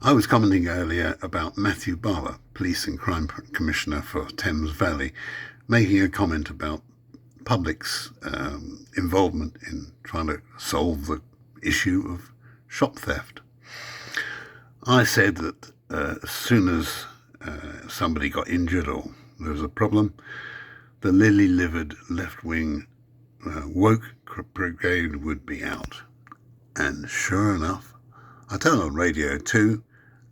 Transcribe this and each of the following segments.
I was commenting earlier about Matthew Barber, Police and Crime Commissioner for Thames Valley, making a comment about public's involvement in trying to solve the issue of shop theft. I said that as soon as somebody got injured or there was a problem, the lily-livered left-wing woke brigade would be out. And sure enough, I turned on Radio 2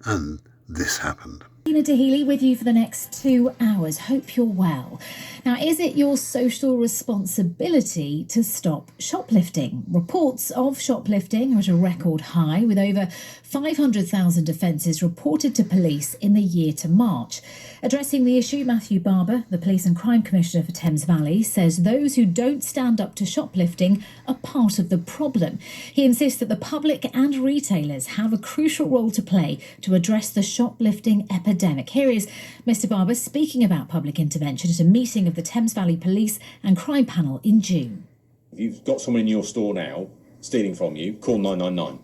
and this happened. Tina Healy with you for the next 2 hours. Hope you're well. Now, is it your social responsibility to stop shoplifting? Reports of shoplifting are at a record high, with over 500,000 offences reported to police in the year to March. Addressing the issue, Matthew Barber, the Police and Crime Commissioner for Thames Valley, says those who don't stand up to shoplifting are part of the problem. He insists that the public and retailers have a crucial role to play to address the shoplifting epidemic. Here is Mr. Barber speaking about public intervention at a meeting of the Thames Valley Police and Crime Panel in June. If you've got someone in your store now stealing from you, call 999.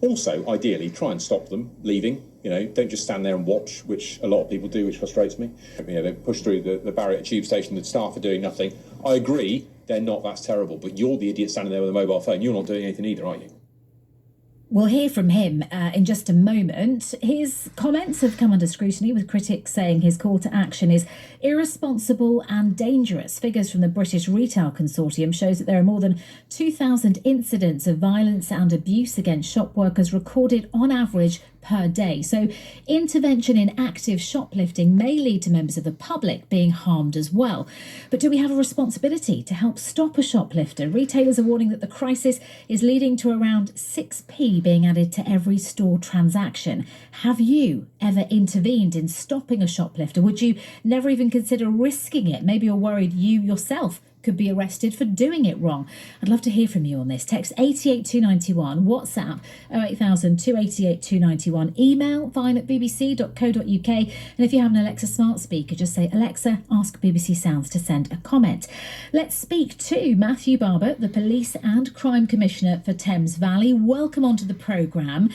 Also, ideally, try and stop them leaving. Don't just stand there and watch, which a lot of people do, which frustrates me. They push through the barrier at Tube Station, the staff are doing nothing. I agree, they're not, that's terrible, but you're the idiot standing there with a mobile phone. You're not doing anything either, are you? We'll hear from him in just a moment. His comments have come under scrutiny, with critics saying his call to action is irresponsible and dangerous. Figures from the British Retail Consortium shows that there are more than 2,000 incidents of violence and abuse against shop workers recorded on average per day. So intervention in active shoplifting may lead to members of the public being harmed as well. But do we have a responsibility to help stop a shoplifter? Retailers are warning that the crisis is leading to around 6p being added to every store transaction. Have you ever intervened in stopping a shoplifter? Would you never even consider risking it? Maybe you're worried you yourself could be arrested for doing it wrong. I'd love to hear from you on this. Text 88291, WhatsApp 08000 288 291, email vine@bbc.co.uk, and if you have an Alexa smart speaker, just say, Alexa, ask BBC Sounds to send a comment. Let's speak to Matthew Barber, the Police and Crime Commissioner for Thames Valley. Welcome onto the programme.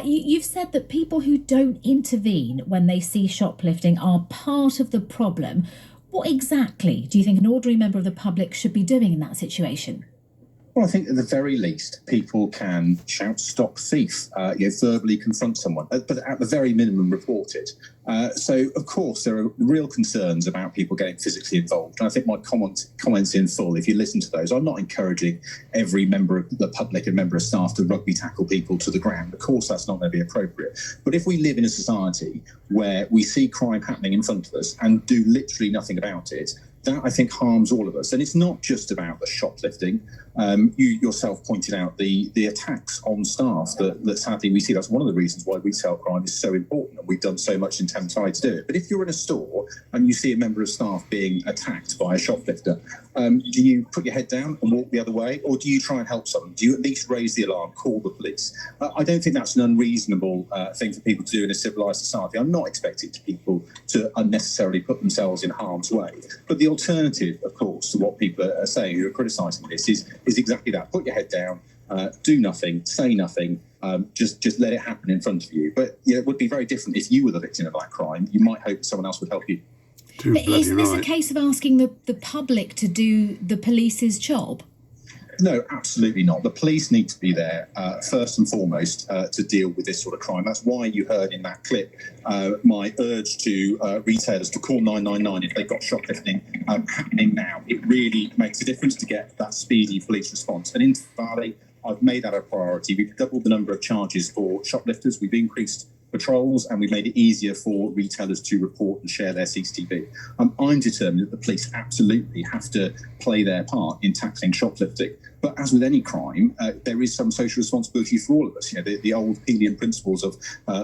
You've said that people who don't intervene when they see shoplifting are part of the problem. What exactly do you think an ordinary member of the public should be doing in that situation? Well, I think at the very least, people can shout, stop thief, verbally confront someone, but at the very minimum, report it. So, of course, there are real concerns about people getting physically involved. And I think my comments in full, if you listen to those, I'm not encouraging every member of the public and member of staff to rugby tackle people to the ground. Of course, that's not going to be appropriate. But if we live in a society where we see crime happening in front of us and do literally nothing about it, that, I think, harms all of us. And it's not just about the shoplifting. You yourself pointed out the attacks on staff that sadly we see. That's one of the reasons why retail crime is so important, and we've done so much in Thames Valley to do it. But if you're in a store and you see a member of staff being attacked by a shoplifter, do you put your head down and walk the other way, or do you try and help someone? Do you at least raise the alarm, call the police? I don't think that's an unreasonable thing for people to do in a civilised society. I'm not expecting people to unnecessarily put themselves in harm's way. But the alternative, of course, to what people are saying who are criticising this is exactly that. Put your head down, do nothing, say nothing, just let it happen in front of you. But it would be very different if you were the victim of that crime. You might hope someone else would help you. But isn't this a case of asking the public to do the police's job? No, absolutely not. The police need to be there first and foremost to deal with this sort of crime. That's why you heard in that clip my urge to retailers to call 999 if they've got shoplifting happening now. It really makes a difference to get that speedy police response. And in Valley, I've made that a priority. We've doubled the number of charges for shoplifters. We've increased patrols, and we've made it easier for retailers to report and share their CCTV. I'm determined that the police absolutely have to play their part in tackling shoplifting. But as with any crime, there is some social responsibility for all of us. The old Pelian principles of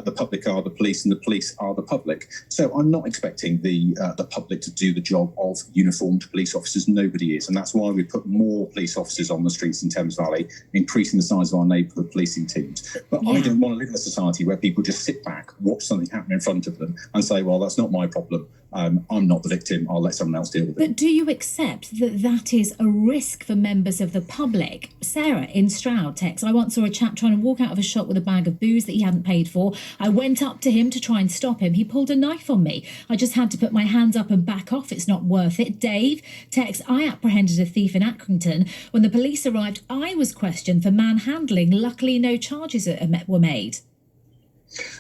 the public are the police and the police are the public. So I'm not expecting the public to do the job of uniformed police officers. Nobody is. And that's why we put more police officers on the streets in Thames Valley, increasing the size of our neighbourhood policing teams. But I don't want to live in a society where people just sit back, watch something happen in front of them and say, well, that's not my problem. I'm not the victim. I'll let someone else deal with it. But do you accept that that is a risk for members of the public? Sarah in Stroud texts, I once saw a chap trying to walk out of a shop with a bag of booze that he hadn't paid for. I went up to him to try and stop him. He pulled a knife on me. I just had to put my hands up and back off. It's not worth it. Dave texts, I apprehended a thief in Accrington. When the police arrived, I was questioned for manhandling. Luckily, no charges were made.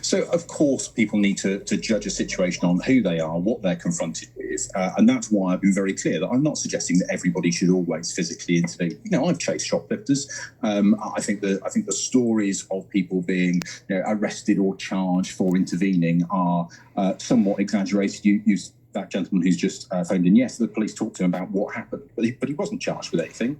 So, of course, people need to judge a situation on who they are, what they're confronted with. And that's why I've been very clear that I'm not suggesting that everybody should always physically intervene. I've chased shoplifters. I think the stories of people being arrested or charged for intervening are somewhat exaggerated. That gentleman who's just phoned in, yes, the police talked to him about what happened, but he wasn't charged with anything.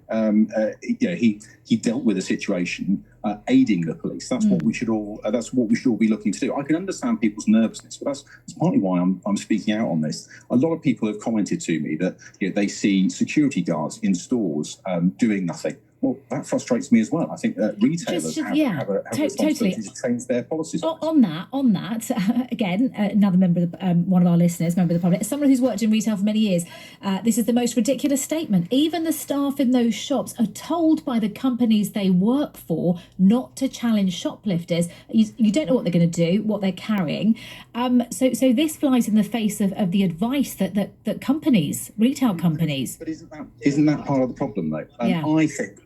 He dealt with a situation, aiding the police. That's what we should all. That's what we should all be looking to do. I can understand people's nervousness, but that's partly why I'm speaking out on this. A lot of people have commented to me that they see security guards in stores doing nothing. Well, that frustrates me as well. I think that retailers have a responsibility to change their policies. On that, again, another member of one of our listeners, member of the public, someone who's worked in retail for many years, this is the most ridiculous statement. Even the staff in those shops are told by the companies they work for not to challenge shoplifters. You don't know what they're going to do, what they're carrying. So this flies in the face of the advice that companies, retail companies. But isn't that part of the problem, though?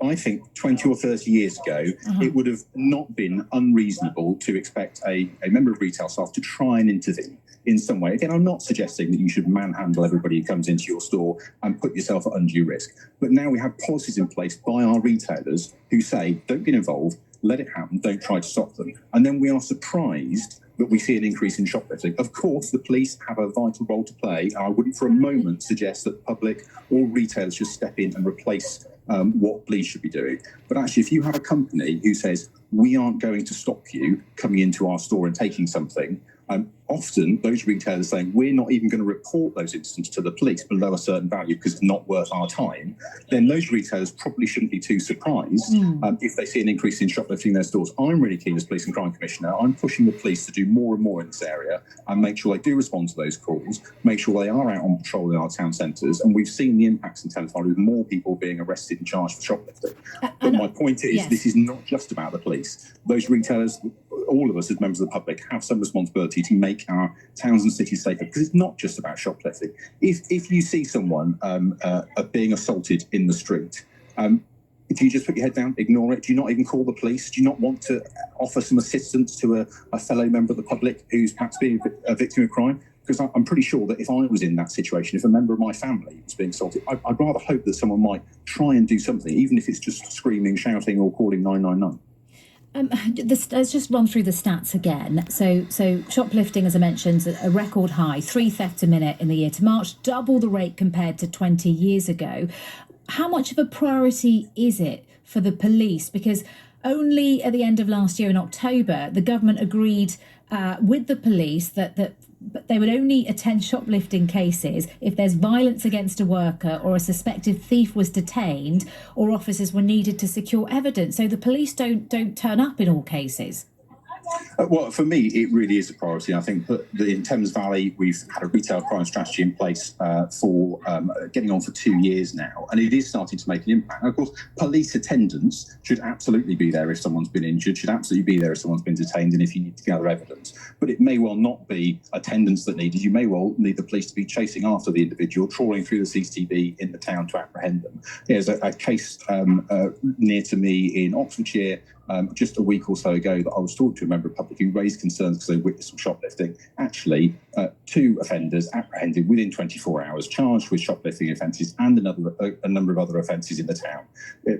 I think 20 or 30 years ago, it would have not been unreasonable to expect a member of retail staff to try and intervene in some way. Again, I'm not suggesting that you should manhandle everybody who comes into your store and put yourself at undue risk. But now we have policies in place by our retailers who say, don't get involved, let it happen, don't try to stop them. And then we are surprised that we see an increase in shoplifting. Of course, the police have a vital role to play. I wouldn't for a moment suggest that the public or retailers should step in and replace what police should be doing. But actually, if you have a company who says, we aren't going to stop you coming into our store and taking something, often those retailers saying, we're not even going to report those incidents to the police below a certain value because it's not worth our time, then those retailers probably shouldn't be too surprised if they see an increase in shoplifting in their stores. I'm really keen as Police and Crime Commissioner. I'm pushing the police to do more and more in this area and make sure they do respond to those calls, make sure they are out on patrol in our town centres. And we've seen the impacts in Thames with more people being arrested and charged for shoplifting. But my point is, this is not just about the police. Those retailers, all of us as members of the public, have some responsibility to make our towns and cities safer, because it's not just about shoplifting. If you see someone being assaulted in the street, do you just put your head down, ignore it? Do you not even call the police? Do you not want to offer some assistance to a fellow member of the public who's perhaps being a victim of crime? Because I'm pretty sure that if I was in that situation, if a member of my family was being assaulted, I'd rather hope that someone might try and do something, even if it's just screaming, shouting, or calling 999. Let's just run through the stats again. So shoplifting, as I mentioned, a record high, 3 thefts a minute in the year to March, double the rate compared to 20 years ago. How much of a priority is it for the police? Because only at the end of last year in October, the government agreed with the police that they would only attend shoplifting cases if there's violence against a worker or a suspected thief was detained or officers were needed to secure evidence. So the police don't turn up in all cases. Well, for me, it really is a priority. I think that in Thames Valley, we've had a retail crime strategy in place for getting on for 2 years now, and it is starting to make an impact. And of course, police attendance should absolutely be there if someone's been injured, should absolutely be there if someone's been detained and if you need to gather evidence. But it may well not be attendance that needed. You may well need the police to be chasing after the individual, trawling through the CCTV in the town to apprehend them. There's a case near to me in Oxfordshire just a week or so ago that I was talking to a member of the public who raised concerns because they witnessed some shoplifting. Actually, 2 offenders apprehended within 24 hours, charged with shoplifting offences and a number of other offences in the town.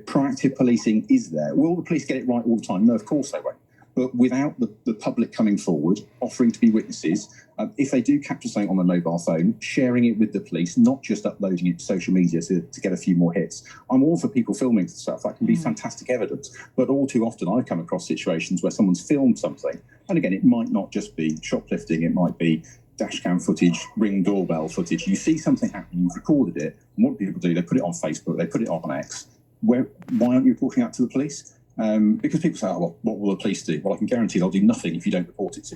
Proactive policing is there. Will the police get it right all the time? No, of course they won't. But without the public coming forward, offering to be witnesses, if they do capture something on a mobile phone, sharing it with the police, not just uploading it to social media to get a few more hits. I'm all for people filming stuff. That can be fantastic evidence. But all too often I've come across situations where someone's filmed something. And again, it might not just be shoplifting. It might be dash cam footage, Ring doorbell footage. You see something happen, you've recorded it. And what people do, they put it on Facebook, they put it on X. Why aren't you reporting that to the police? Because people say, oh, well, what will the police do? Well, I can guarantee they'll do nothing if you don't report it to.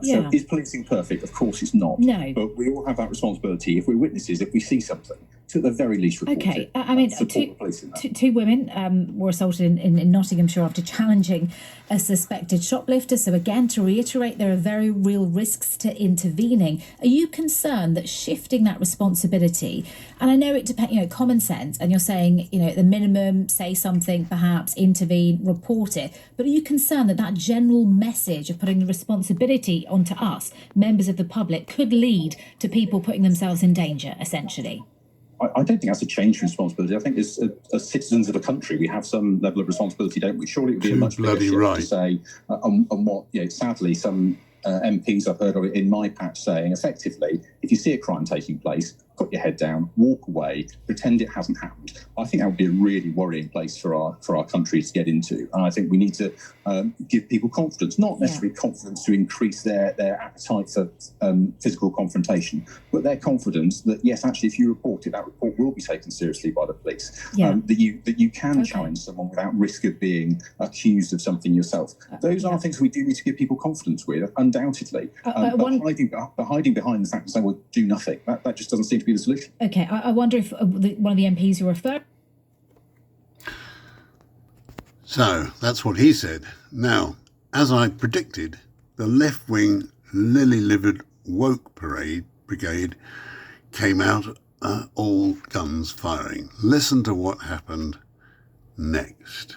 Yeah. So is policing perfect? Of course it's not. No. But we all have that responsibility. If we're witnesses, if we see something, to at the very least report Okay, it. I mean, support the police in that. two women were assaulted in Nottinghamshire after challenging a suspected shoplifter. So again, to reiterate, there are very real risks to intervening. Are you concerned that shifting that responsibility, and I know it depends, common sense, and you're saying, at the minimum, say something, perhaps intervene, report it, but are you concerned that that general message of putting the responsibility onto us, members of the public, could lead to people putting themselves in danger, essentially? I don't think that's a change in responsibility. I think as citizens of a country, we have some level of responsibility, don't we? Surely it would be a much bigger shift to say, and what, sadly, some MPs I've heard of it in my patch saying, effectively, if you see a crime taking place, put your head down, walk away, pretend it hasn't happened. I think that would be a really worrying place for our country to get into. And I think we need to give people confidence, not necessarily confidence to increase their appetite for physical confrontation, but their confidence that, yes, actually, if you report it, that report will be taken seriously by the police. That you can challenge someone without risk of being accused of something yourself. Those are things we do need to give people confidence with, undoubtedly. But hiding behind the fact that they will do nothing, that just doesn't seem to be the solution. Okay, I wonder if one of the MPs you referred. So that's what he said. Now, as I predicted, the left-wing lily-livered woke brigade came out all guns firing. Listen to what happened next.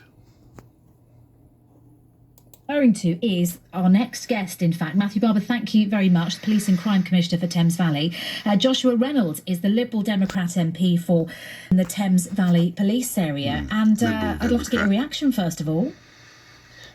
Referring to is our next guest, in fact. Matthew Barber, thank you very much, Police and Crime Commissioner for Thames Valley. Joshua Reynolds is the Liberal Democrat MP for the Thames Valley Police area. And I'd love to get your reaction, first of all.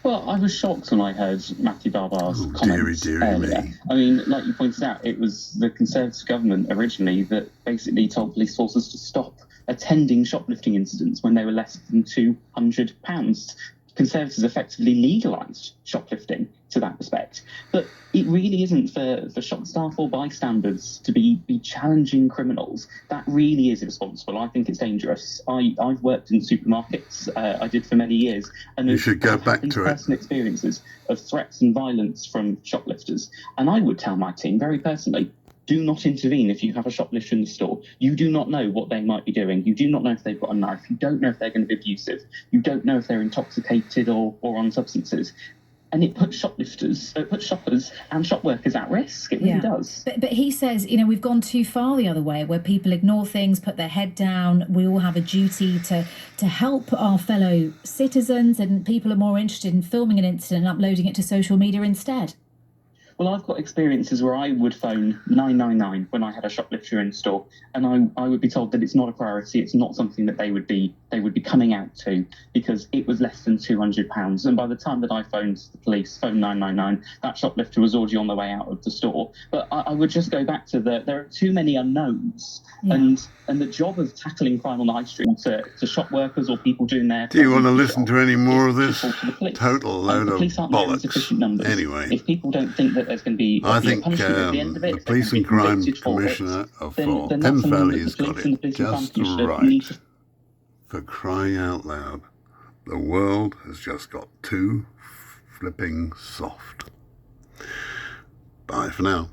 Well, I was shocked when I heard Matthew Barber's comments earlier. Me. I mean, like you pointed out, it was the Conservative government originally that basically told police forces to stop attending shoplifting incidents when they were less than £200. Conservatives effectively legalised shoplifting to that respect. But it really isn't for shop staff or bystanders to be challenging criminals. That really is irresponsible. I think it's dangerous. I've worked in supermarkets. I did for many years. And you should go back to it. Personal experiences of threats and violence from shoplifters. And I would tell my team very personally, do not intervene if you have a shoplifter in the store. You do not know what they might be doing. You do not know if they've got a knife. You don't know if they're going to be abusive. You don't know if they're intoxicated or on substances. And it puts shoppers and shop workers at risk. It really does. But he says, we've gone too far the other way, where people ignore things, put their head down. We all have a duty to help our fellow citizens, and people are more interested in filming an incident and uploading it to social media instead. Well, I've got experiences where I would phone 999 when I had a shoplifter in store, and I would be told that it's not a priority. It's not something that they would be coming out to because it was less than £200. And by the time that I phoned the police, phone 999, that shoplifter was already on the way out of the store. But I would just go back to there are too many unknowns, and the job of tackling crime on the high street to shop workers or people doing their. Do you want to listen to any more of this? Total load of bollocks. Anyway, if people don't think that there's going to be I think punishment at the end of it, the Police and Crime Commissioner for Thames Valley has got it just right. For crying out loud, the world has just got too flipping soft. Bye for now.